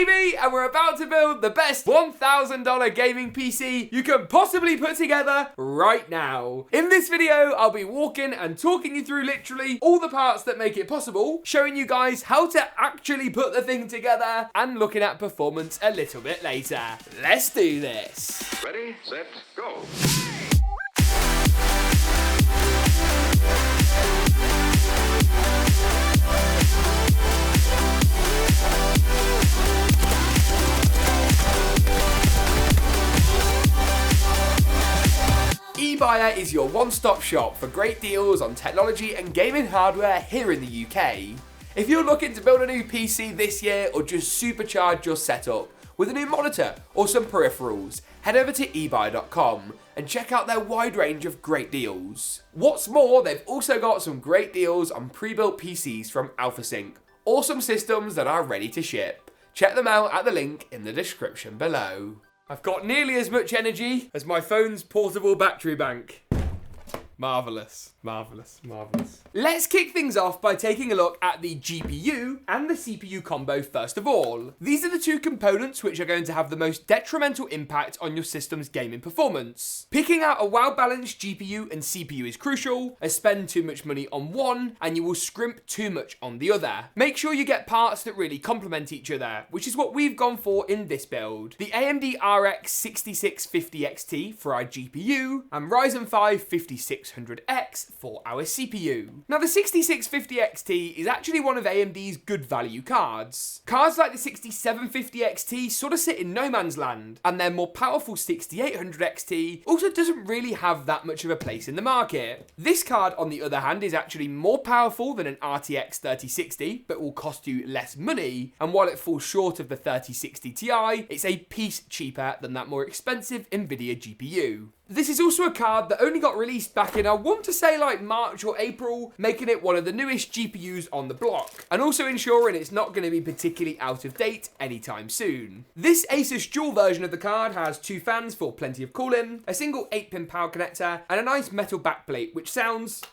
baby, and we're about to build the best $1,000 gaming PC you can possibly put together right now. In this video, I'll be walking and talking you through literally all the parts that make it possible, showing you guys how to actually put the thing together, and looking at performance a little bit later. Let's do this. Ready, set, go. Ebuyer is your one-stop shop for great deals on technology and gaming hardware here in the UK. If you're looking to build a new PC this year or just supercharge your setup with a new monitor or some peripherals, head over to ebuyer.com and check out their wide range of great deals. What's more, they've also got some great deals on pre-built PCs from AlphaSync, awesome systems that are ready to ship. Check them out at the link in the description below. I've got nearly as much energy as my phone's portable battery bank. Marvellous, marvellous, marvellous. Let's kick things off by taking a look at the GPU and the CPU combo first of all. These are the two components which are going to have the most detrimental impact on your system's gaming performance. Picking out a well-balanced GPU and CPU is crucial, as spend too much money on one and you will scrimp too much on the other. Make sure you get parts that really complement each other, which is what we've gone for in this build. The AMD RX 6650 XT for our GPU and Ryzen 5 5600X for our CPU. Now the 6650 XT is actually one of AMD's good value cards. Cards like the 6750 XT sort of sit in no man's land, and their more powerful 6800 XT also doesn't really have that much of a place in the market. This card, on the other hand, is actually more powerful than an RTX 3060, but will cost you less money, and while it falls short of the 3060 Ti, it's a piece cheaper than that more expensive Nvidia GPU. This is also a card that only got released back in, I want to say, like March or April, making it one of the newest GPUs on the block, and also ensuring it's not going to be particularly out of date anytime soon. This ASUS dual version of the card has two fans for plenty of cooling, a single 8-pin power connector, and a nice metal backplate, which sounds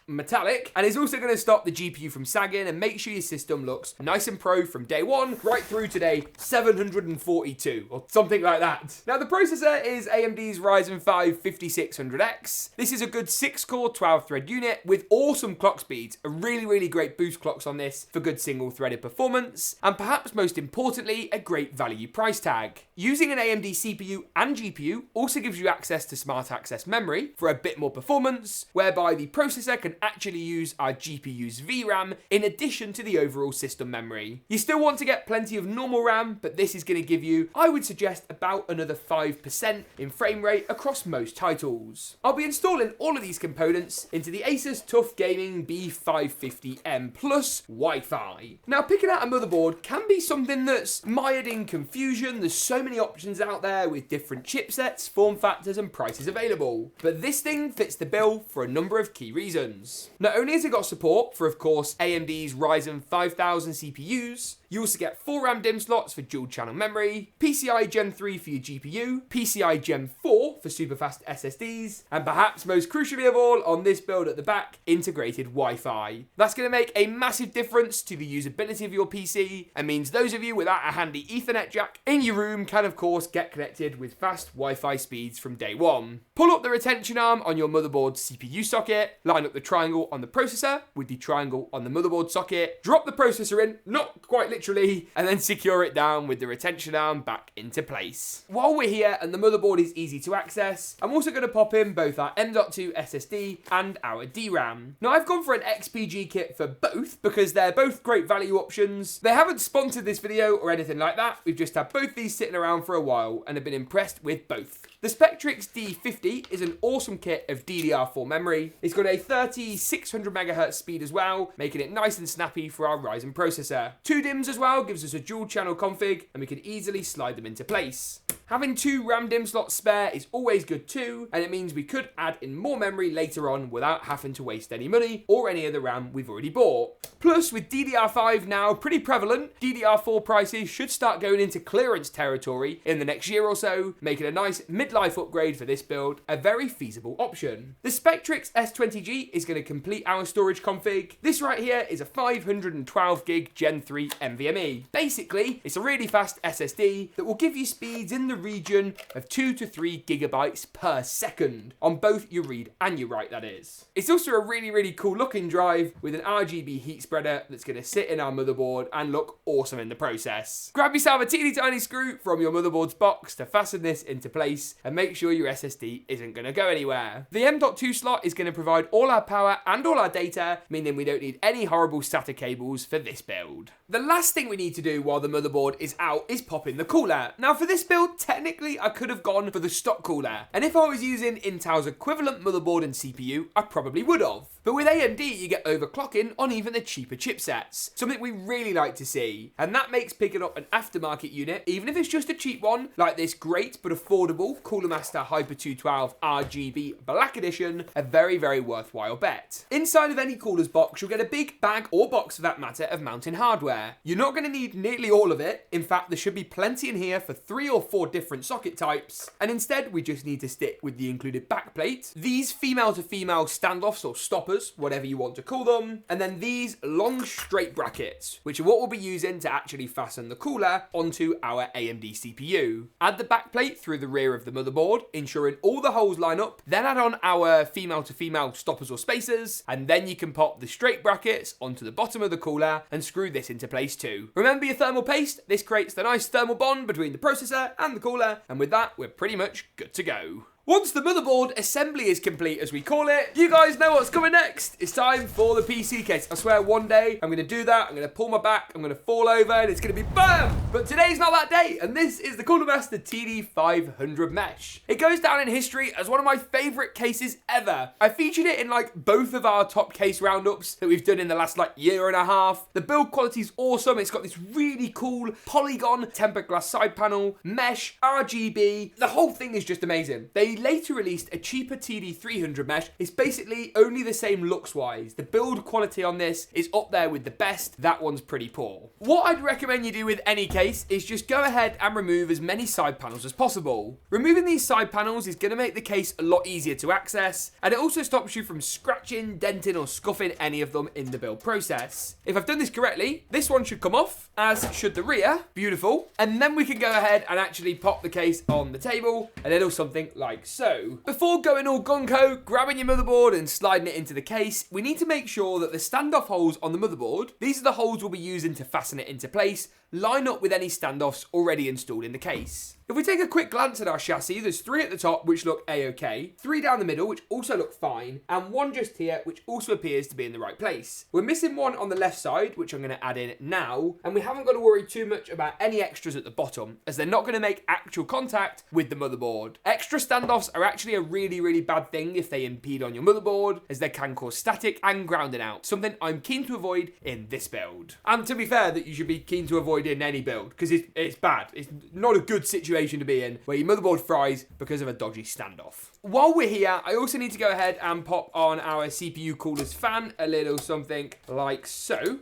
metallic, and is also going to stop the GPU from sagging and make sure your system looks nice and pro from day one right through to day 742 or something like that. Now the processor is AMD's Ryzen 5 5600X. This is a good 6-core 12-thread unit with awesome clock speeds, a really great boost clocks on this for good single-threaded performance, and perhaps most importantly, a great value price tag. Using an AMD CPU and GPU also gives you access to smart access memory for a bit more performance, whereby the processor can actually use our GPU's VRAM in addition to the overall system memory. You still want to get plenty of normal RAM, but this is going to give you, I would suggest, about another 5% in frame rate across most titles. I'll be installing all of these components into the ASUS TUF Gaming B550M Plus Wi-Fi. Now, picking out a motherboard can be something that's mired in confusion. There's so many options out there with different chipsets, form factors and prices available, but this thing fits the bill for a number of key reasons. Not only has it got support for, of course, AMD's Ryzen 5000 CPUs, you also get 4 RAM DIMM slots for dual channel memory, PCI Gen 3 for your GPU, PCI Gen 4 for super fast SSDs, and perhaps most crucially of all on this build at the back, integrated Wi-Fi. That's going to make a massive difference to the usability of your PC, and means those of you without a handy Ethernet jack in your room can of course get connected with fast Wi-Fi speeds from day one. Pull up the retention arm on your motherboard CPU socket, line up the triangle on the processor with the triangle on the motherboard socket, drop the processor in, not quite literally, and then secure it down with the retention arm back into place. While we're here and the motherboard is easy to access, I'm also going to pop in both our M.2 SSD and our DRAM. Now I've gone for an XPG kit for both because they're both great value options. They haven't sponsored this video or anything like that, we've just had both these sitting around for a while and have been impressed with both. The Spectrix D50 is an awesome kit of DDR4 memory. It's got a 3600 MHz speed as well, making it nice and snappy for our Ryzen processor. 2 DIMMs as well gives us a dual channel config, and we can easily slide them into place. Having 2 RAM DIMM slots spare is always good too, and it means we could add in more memory later on without having to waste any money or any of the RAM we've already bought. Plus, with DDR5 now pretty prevalent, DDR4 prices should start going into clearance territory in the next year or so, making a nice midlife upgrade for this build a very feasible option. The Spectrix S20G is going to complete our storage config. This right here is a 512 gig Gen 3 NVMe. Basically, it's a really fast SSD that will give you speeds in the region of 2 to 3 gigabytes per second on both your read and your write, that is. It's also a really cool looking drive with an RGB heat spreader that's going to sit in our motherboard and look awesome in the process. Grab yourself a teeny tiny screw from your motherboard's box to fasten this into place and make sure your SSD isn't going to go anywhere. The M.2 slot is going to provide all our power and all our data, meaning we don't need any horrible SATA cables for this build. The last thing we need to do while the motherboard is out is pop in the cooler. Now for this build, technically I could have gone for the stock cooler, and if I was using Intel's equivalent motherboard and CPU, I probably would have. But with AMD, you get overclocking on even the cheaper chipsets, something we really like to see, and that makes picking up an aftermarket unit, even if it's just a cheap one, like this great but affordable Cooler Master Hyper 212 RGB Black Edition, a very worthwhile bet. Inside of any cooler's box, you'll get a big bag, or box for that matter, of mounting hardware. You're not going to need nearly all of it. In fact, there should be plenty in here for 3 or 4 different socket types, and instead we just need to stick with the included backplate, these female to female standoffs or stoppers, whatever you want to call them, and then these long straight brackets, which are what we'll be using to actually fasten the cooler onto our AMD CPU. Add the backplate through the rear of the motherboard, ensuring all the holes line up, then add on our female to female stoppers or spacers, and then you can pop the straight brackets onto the bottom of the cooler and screw this into place too. Remember your thermal paste? This creates the nice thermal bond between the processor and the cooler, and with that, we're pretty much good to go. Once the motherboard assembly is complete, as we call it, you guys know what's coming next. It's time for the PC case. I swear one day I'm going to do that, I'm going to pull my back, I'm going to fall over, and it's going to be BAM! But today's not that day, and this is the Cooler Master TD500 Mesh. It goes down in history as one of my favourite cases ever. I featured it in like both of our top case roundups that we've done in the last like year and a half. The build quality is awesome. It's got this really cool polygon tempered glass side panel, mesh, RGB. The whole thing is just amazing. They later released a cheaper TD300 mesh. It's basically only the same looks wise. The build quality on this is up there with the best. That one's pretty poor. What I'd recommend you do with any case is just go ahead and remove as many side panels as possible. Removing these side panels is going to make the case a lot easier to access, and it also stops you from scratching, denting or scuffing any of them in the build process. If I've done this correctly, this one should come off, as should the rear. Beautiful. And then we can go ahead and actually pop the case on the table, a little something like so. Before going all gung-ho, grabbing your motherboard and sliding it into the case, we need to make sure that the standoff holes on the motherboard, these are the holes we'll be using to fasten it into place, line up with any standoffs already installed in the case. If we take a quick glance at our chassis, there's 3 at the top which look a-okay, 3 down the middle which also look fine, and 1 just here which also appears to be in the right place. We're missing 1 on the left side, which I'm going to add in now, and we haven't got to worry too much about any extras at the bottom, as they're not going to make actual contact with the motherboard. Extra standoffs are actually a really bad thing if they impede on your motherboard, as they can cause static and grounding out, something I'm keen to avoid in this build. And to be fair, that you should be keen to avoid in any build, because it's bad. It's not a good situation to be in where your motherboard fries because of a dodgy standoff. While we're here, I also need to go ahead and pop on our CPU cooler's fan, a little something like so.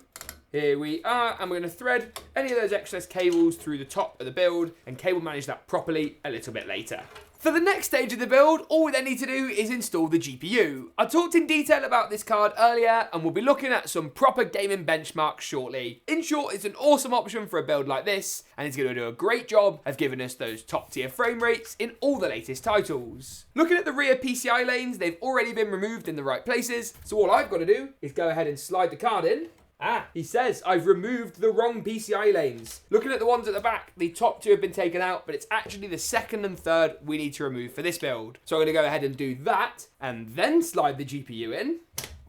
Here we are, and we're going to thread any of those excess cables through the top of the build and cable manage that properly a little bit later. For the next stage of the build, all we then need to do is install the GPU. I talked in detail about this card earlier, and we'll be looking at some proper gaming benchmarks shortly. In short, it's an awesome option for a build like this, and it's going to do a great job of giving us those top tier frame rates in all the latest titles. Looking at the rear PCI lanes, they've already been removed in the right places, so all I've got to do is go ahead and slide the card in. He says I've removed the wrong PCI lanes. Looking at the ones at the back, the top 2 have been taken out, but it's actually the second and third we need to remove for this build. So I'm going to go ahead and do that, and then slide the GPU in.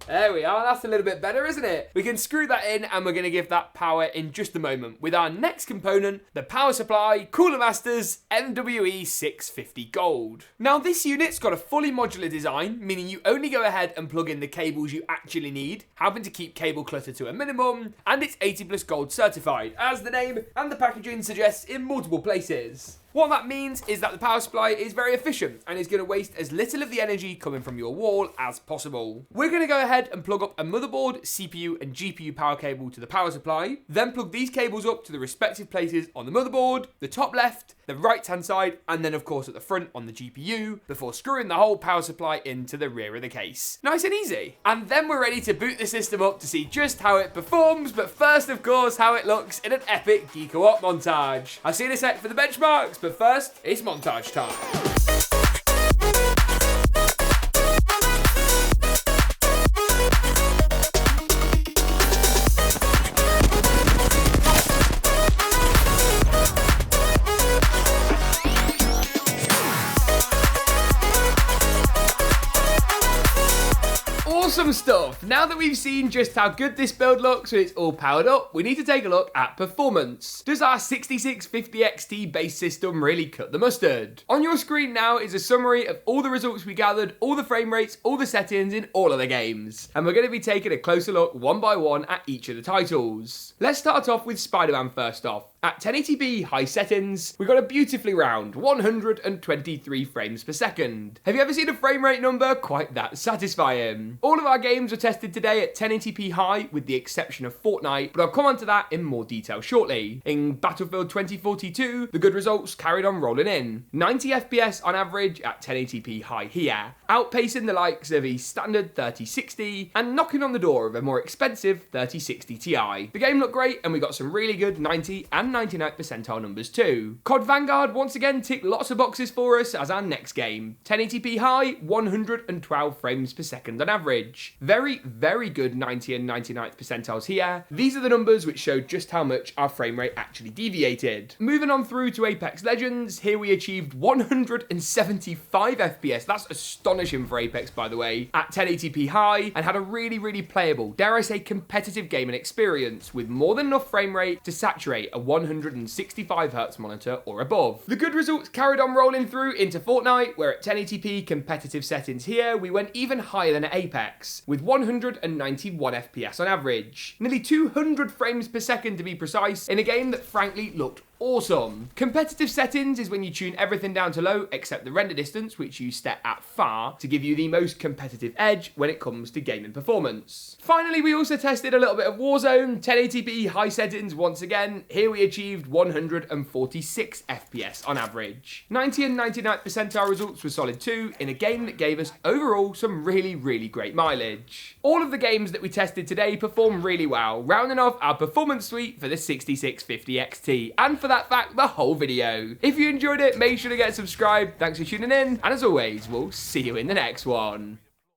There we are, that's a little bit better, isn't it? We can screw that in, and we're going to give that power in just a moment with our next component, the power supply, Cooler Master's MWE 650 Gold. Now this unit's got a fully modular design, meaning you only go ahead and plug in the cables you actually need, having to keep cable clutter to a minimum, and it's 80+ Gold certified, as the name and the packaging suggests in multiple places. What that means is that the power supply is very efficient and is going to waste as little of the energy coming from your wall as possible. We're going to go ahead and plug up a motherboard, CPU and GPU power cable to the power supply, then plug these cables up to the respective places on the motherboard, the top left, the right hand side, and then of course at the front on the GPU, before screwing the whole power supply into the rear of the case. Nice and easy. And then we're ready to boot the system up to see just how it performs, but first of course how it looks in an epic GeekaWhat montage. I'll see you in a sec for the benchmarks, but first it's montage time. Awesome stuff. Now that we've seen just how good this build looks when it's all powered up, we need to take a look at performance. Does our 6650 XT base system really cut the mustard? On your screen now is a summary of all the results we gathered, all the frame rates, all the settings in all of the games. And we're going to be taking a closer look one by one at each of the titles. Let's start off with Spiderman first off. At 1080p high settings, we got a beautifully round 123 frames per second. Have you ever seen a frame rate number quite that satisfying? All of our games were tested today at 1080p high, with the exception of Fortnite, but I'll come on to that in more detail shortly. In Battlefield 2042, the good results carried on rolling in. 90 FPS on average at 1080p high here, outpacing the likes of a standard 3060 and knocking on the door of a more expensive 3060 Ti. The game looked great and we got some really good 90 and 99th percentile numbers too. COD Vanguard once again ticked lots of boxes for us as our next game. 1080p high, 112 frames per second on average. Very, very good 90 and 99th percentiles here. These are the numbers which show just how much our frame rate actually deviated. Moving on through to Apex Legends, here we achieved 175 FPS. That's astonishing for Apex, by the way, at 1080p high, and had a really, really playable, dare I say competitive gaming experience with more than enough frame rate to saturate a 165Hz monitor or above. The good results carried on rolling through into Fortnite, where at 1080p competitive settings here, we went even higher than at Apex, with 191 FPS on average. Nearly 200 frames per second to be precise, in a game that frankly looked awesome. Competitive settings is when you tune everything down to low except the render distance, which you set at far to give you the most competitive edge when it comes to gaming performance. Finally, we also tested a little bit of Warzone, 1080p high settings once again. Here we achieved 146 FPS on average. 90 and 99th percentile results were solid too, in a game that gave us overall some really, really great mileage. All of the games that we tested today performed really well, rounding off our performance suite for the 6650 XT, and for that fact, the whole video. If you enjoyed it, make sure to get subscribed. Thanks for tuning in, and as always, we'll see you in the next one.